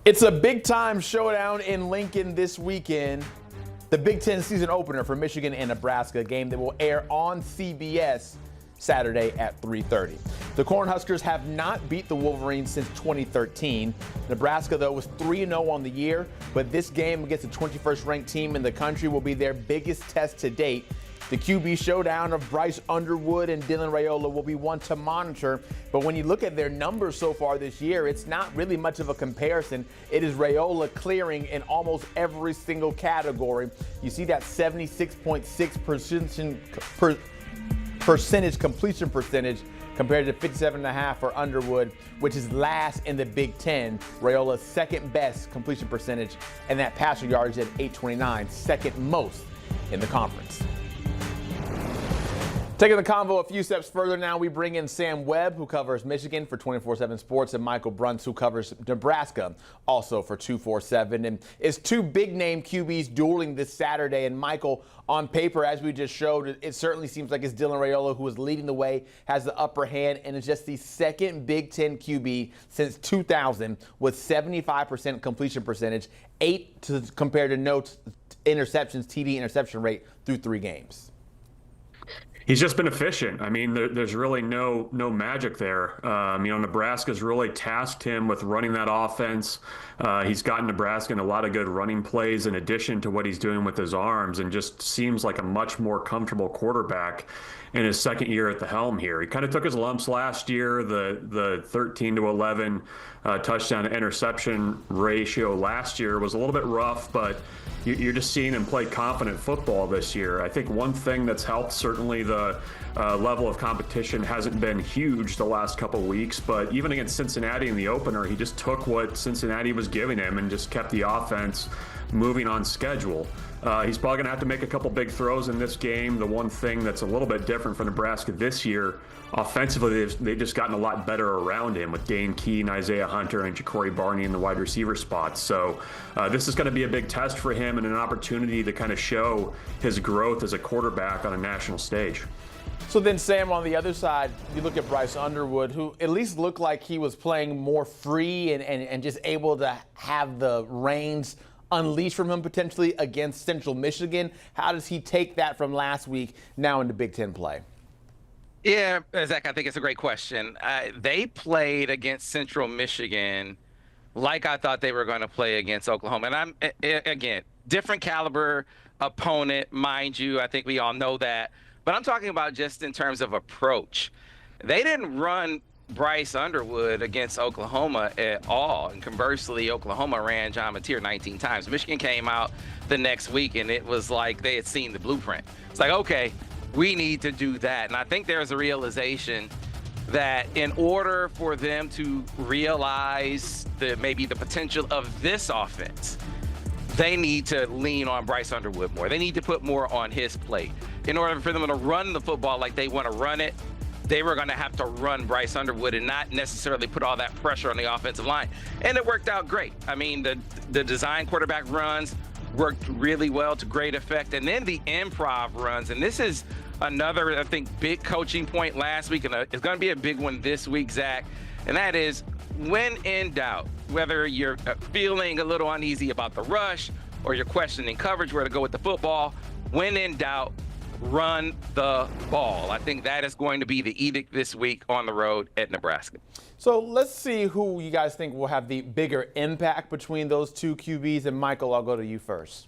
It's a big-time showdown in Lincoln this weekend. The Big Ten season opener for Michigan and Nebraska, a game that will air on CBS Saturday at 3:30. The Cornhuskers have not beat the Wolverines since 2013. Nebraska, though, was 3-0 on the year, but this game against the 21st ranked team in the country will be their biggest test to date. The QB showdown of Bryce, Underwood, and Raiola will be one to monitor. But when you look at their numbers so far this year, it's not really much of a comparison. It is Raiola clearing in almost every single category. You see that 76.6% completion percentage compared to 57.5% for Underwood, which is last in the Big Ten. Raiola's second best completion percentage, and that passer yardage at 829, second most in the conference. Taking the convo a few steps further now, we bring in Sam Webb, who covers Michigan for 24/7 Sports, and Michael Bruntz, who covers Nebraska, also for 247. And it's two big-name QBs dueling this Saturday. And Michael, on paper, as we just showed, it certainly seems like it's Raiola who is leading the way, has the upper hand, and is just the second Big Ten QB since 2000 with 75% completion percentage, compared to no interceptions, TD interception rate through 3 games. He's just been efficient. I mean, there's really no magic there. Nebraska's really tasked him with running that offense. He's gotten Nebraska in a lot of good running plays in addition to what he's doing with his arms, and just seems like a much more comfortable quarterback in his second year at the helm here. He kind of took his lumps last year. The 13-11 touchdown to interception ratio last year was a little bit rough, but you're just seeing him play confident football this year. I think one thing that's helped, certainly the level of competition hasn't been huge the last couple weeks, but even against Cincinnati in the opener, he just took what Cincinnati was giving him and just kept the offense moving on schedule. He's probably going to have to make a couple big throws in this game. The one thing that's a little bit different for Nebraska this year, offensively, they've just gotten a lot better around him with Dane Keene, Isaiah Hunter, and Ja'Cory Barney in the wide receiver spots. So this is going to be a big test for him and an opportunity to kind of show his growth as a quarterback on a national stage. So then, Sam, on the other side, you look at Bryce Underwood, who at least looked like he was playing more free and just able to have the reins unleashed from him potentially against Central Michigan. How does he take that from last week now into Big Ten play? Yeah, Zach, I think it's a great question. They played against Central Michigan like I thought they were going to play against Oklahoma. And again, different caliber opponent, mind you. I think we all know that. But I'm talking about just in terms of approach. They didn't run Bryce Underwood against Oklahoma at all. And conversely, Oklahoma ran John Mateer 19 times. Michigan came out the next week, and it was like they had seen the blueprint. It's like, okay, we need to do that. And I think there's a realization that in order for them to realize maybe the potential of this offense, they need to lean on Bryce Underwood more. They need to put more on his plate. In order for them to run the football like they want to run it, they were going to have to run Bryce Underwood and not necessarily put all that pressure on the offensive line. And it worked out great. I mean, the design quarterback runs worked really well to great effect. And then the improv runs. And this is another, I think, big coaching point last week. And it's going to be a big one this week, Zach. And that is, when in doubt, whether you're feeling a little uneasy about the rush or you're questioning coverage, where to go with the football, when in doubt, run the ball. I think that is going to be the edict this week on the road at Nebraska. So let's see who you guys think will have the bigger impact between those two QBs. And Michael, I'll go to you first.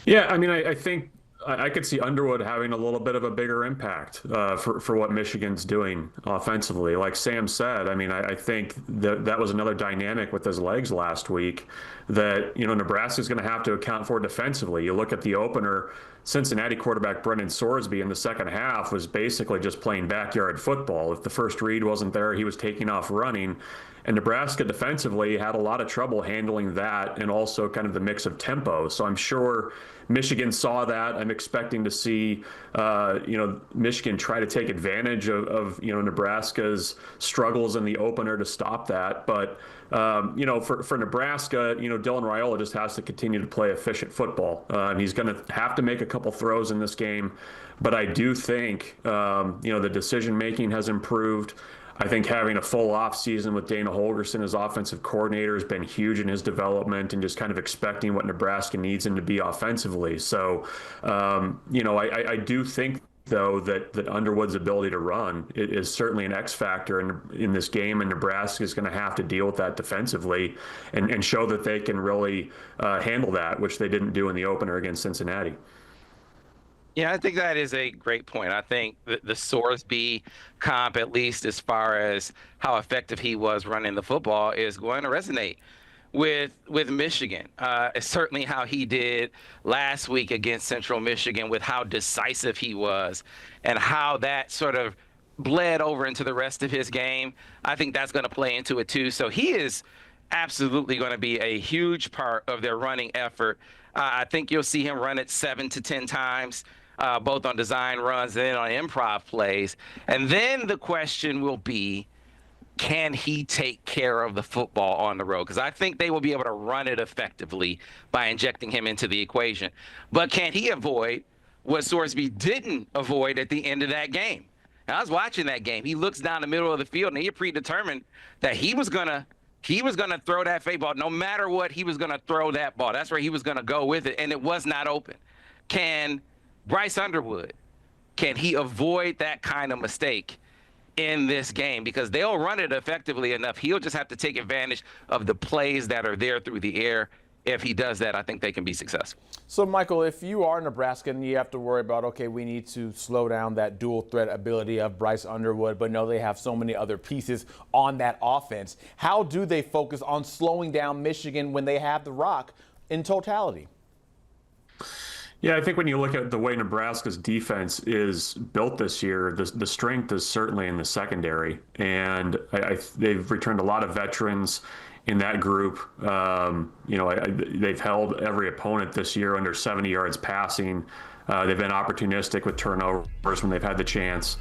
Yeah, I mean, I think I could see Underwood having a little bit of a bigger impact for what Michigan's doing offensively. Like Sam said, I mean, I think that was another dynamic with his legs last week that, Nebraska's going to have to account for defensively. You look at the opener, Cincinnati quarterback Brendan Sorsby in the second half was basically just playing backyard football. If the first read wasn't there, he was taking off running. And Nebraska defensively had a lot of trouble handling that and also kind of the mix of tempo. So I'm sure Michigan saw that. I'm expecting to see, Michigan try to take advantage of Nebraska's struggles in the opener to stop that. But, for Nebraska, Dylan Raiola just has to continue to play efficient football. He's going to have to make a couple throws in this game. But I do think, the decision making has improved. I think having a full off season with Dana Holgorsen as offensive coordinator has been huge in his development and just kind of expecting what Nebraska needs him to be offensively. So, I do think, though, that Underwood's ability to run is certainly an X factor in this game, and Nebraska is going to have to deal with that defensively and show that they can really handle that, which they didn't do in the opener against Cincinnati. Yeah, I think that is a great point. I think the Sorsby comp, at least as far as how effective he was running the football, is going to resonate with Michigan. Certainly how he did last week against Central Michigan, with how decisive he was and how that sort of bled over into the rest of his game. I think that's going to play into it too. So he is absolutely going to be a huge part of their running effort. I think you'll see him run it 7 to 10 times, both on design runs and on improv plays. And then the question will be, can he take care of the football on the road? Because I think they will be able to run it effectively by injecting him into the equation. But can he avoid what Sorsby didn't avoid at the end of that game? And I was watching that game. He looks down the middle of the field, and he predetermined that he was gonna throw that fade ball. No matter what, he was gonna throw that ball. That's where he was gonna go with it, and it was not open. Can Bryce Underwood, can he avoid that kind of mistake in this game? Because they'll run it effectively enough. He'll just have to take advantage of the plays that are there through the air. If he does that, I think they can be successful. So, Michael, if you are Nebraska and you have to worry about, okay, we need to slow down that dual threat ability of Bryce Underwood, but no, they have so many other pieces on that offense. How do they focus on slowing down Michigan when they have the rock in totality? Yeah, I think when you look at the way Nebraska's defense is built this year, the strength is certainly in the secondary. And they've returned a lot of veterans in that group. They've held every opponent this year under 70 yards passing. They've been opportunistic with turnovers when they've had the chance.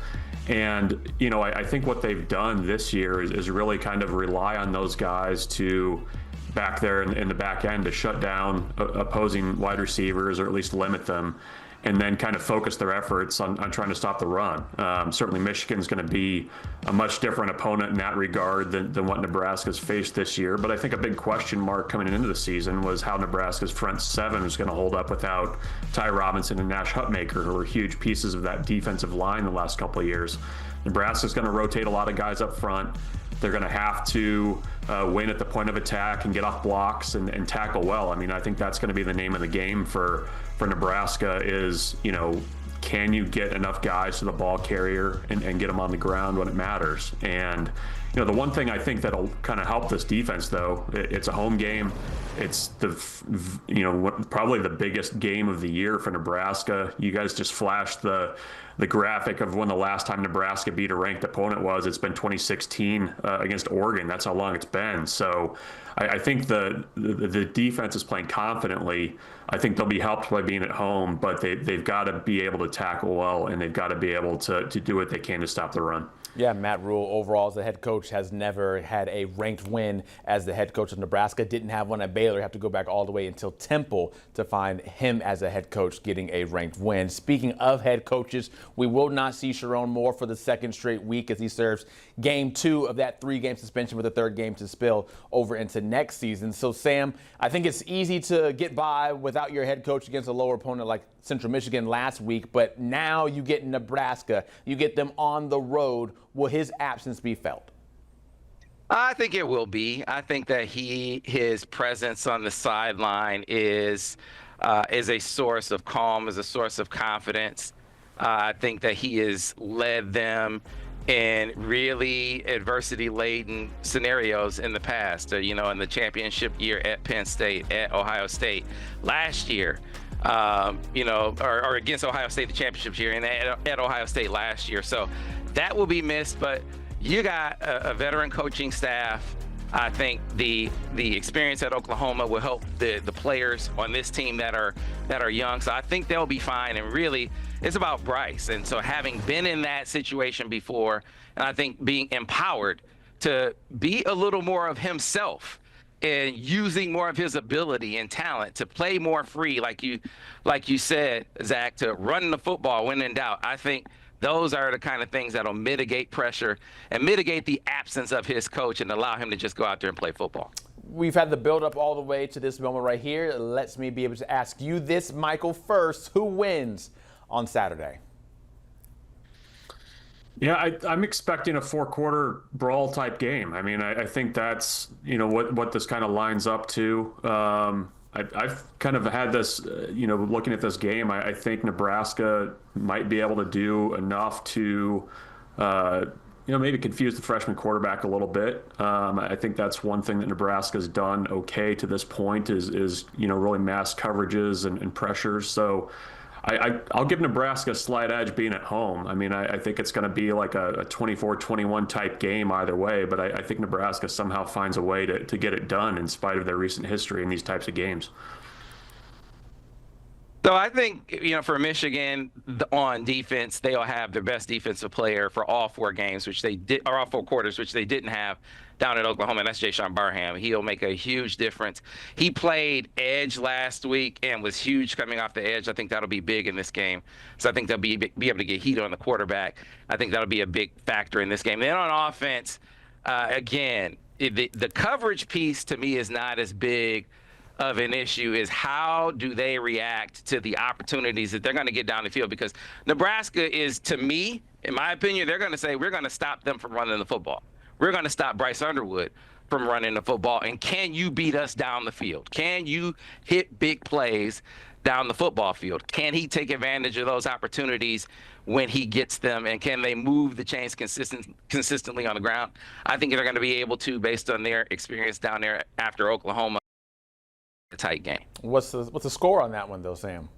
And, I think what they've done this year is really kind of rely on those guys to back there in the back end to shut down opposing wide receivers, or at least limit them, and then kind of focus their efforts on trying to stop the run. Certainly Michigan's going to be a much different opponent in that regard than what Nebraska's faced this year. But I think a big question mark coming into the season was how Nebraska's front seven was going to hold up without Ty Robinson and Nash Hutmaker, who were huge pieces of that defensive line the last couple of years. Nebraska's going to rotate a lot of guys up front. They're going to have to win at the point of attack and get off blocks and tackle well. I mean, I think that's going to be the name of the game for Nebraska is, can you get enough guys to the ball carrier and get them on the ground when it matters? And, the one thing I think that'll kind of help this defense, though, it's a home game. It's probably the biggest game of the year for Nebraska. You guys just flashed the graphic of when the last time Nebraska beat a ranked opponent was. It's been 2016 against Oregon. That's how long it's been. So I think the defense is playing confidently. I think they'll be helped by being at home, but they've got to be able to tackle well, and they've got to be able to do what they can to stop the run. Yeah, Matt Rhule, overall, as the head coach, has never had a ranked win as the head coach of Nebraska. Didn't have one at Baylor. Have to go back all the way until Temple to find him as a head coach getting a ranked win. Speaking of head coaches, we will not see Sherrone Moore for the second straight week as he serves game 2 of that 3-game suspension with a third game to spill over into next season. So, Sam, I think it's easy to get by without your head coach against a lower opponent like Central Michigan last week, but now you get Nebraska. You get them on the road. Will his absence be felt? I think it will be. I think that his presence on the sideline is a source of calm, is a source of confidence. I think that he has led them in really adversity-laden scenarios in the past. In the championship year at Penn State, at Ohio State, last year. Or against Ohio State the championship year, and at Ohio State last year. So that will be missed, but you got a veteran coaching staff. I think the experience at Oklahoma will help the players on this team that are young. So I think they'll be fine. And really, it's about Bryce. And so having been in that situation before, and I think being empowered to be a little more of himself and using more of his ability and talent to play more free, like you said, Zach, to run the football when in doubt. I think Those are the kind of things that'll mitigate pressure and mitigate the absence of his coach and allow him to just go out there and play football. We've had the build up all the way to this moment right here. It lets me be able to ask you this, Michael, first. Who wins on Saturday? Yeah, I'm expecting a four-quarter brawl type game. I mean, I think that's, what this kind of lines up to. I've kind of had this, looking at this game, I think Nebraska might be able to do enough to, maybe confuse the freshman quarterback a little bit. I think that's one thing that Nebraska's done okay to this point is really mass coverages and pressures. So I'll give Nebraska a slight edge being at home. I mean, I think it's going to be like a 24-21 type game either way, but I think Nebraska somehow finds a way to get it done in spite of their recent history in these types of games. So I think, for Michigan on defense, they'll have their best defensive player for all four games, or all four quarters, which they didn't have down at Oklahoma, and that's Jason Barham. He'll make a huge difference. He played edge last week and was huge coming off the edge. I think that'll be big in this game. So I think they'll be able to get heat on the quarterback. I think that'll be a big factor in this game. Then on offense, again, the coverage piece to me is not as big of an issue. Is how do they react to the opportunities that they're going to get down the field? Because Nebraska is, to me, in my opinion, they're going to say, we're going to stop them from running the football. We're going to stop Bryce Underwood from running the football. And can you beat us down the field? Can you hit big plays down the football field? Can he take advantage of those opportunities when he gets them? And can they move the chains consistently on the ground? I think they're going to be able to, based on their experience down there after Oklahoma. A tight game. What's the score on that one, though, Sam?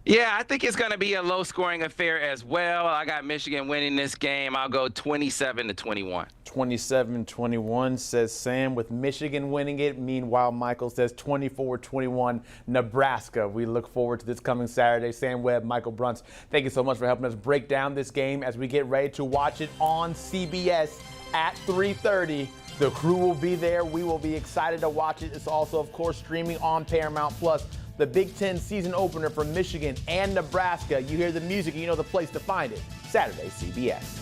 Yeah, I think it's going to be a low-scoring affair as well. I got Michigan winning this game. I'll go 27-21. 27-21, says Sam, with Michigan winning it. Meanwhile, Michael says 24-21, Nebraska. We look forward to this coming Saturday. Sam Webb, Michael Bruntz, thank you so much for helping us break down this game as we get ready to watch it on CBS at 3:30. The crew will be there. We will be excited to watch it. It's also, of course, streaming on Paramount Plus. The Big Ten season opener for Michigan and Nebraska. You hear the music, you know the place to find it. Saturday, CBS.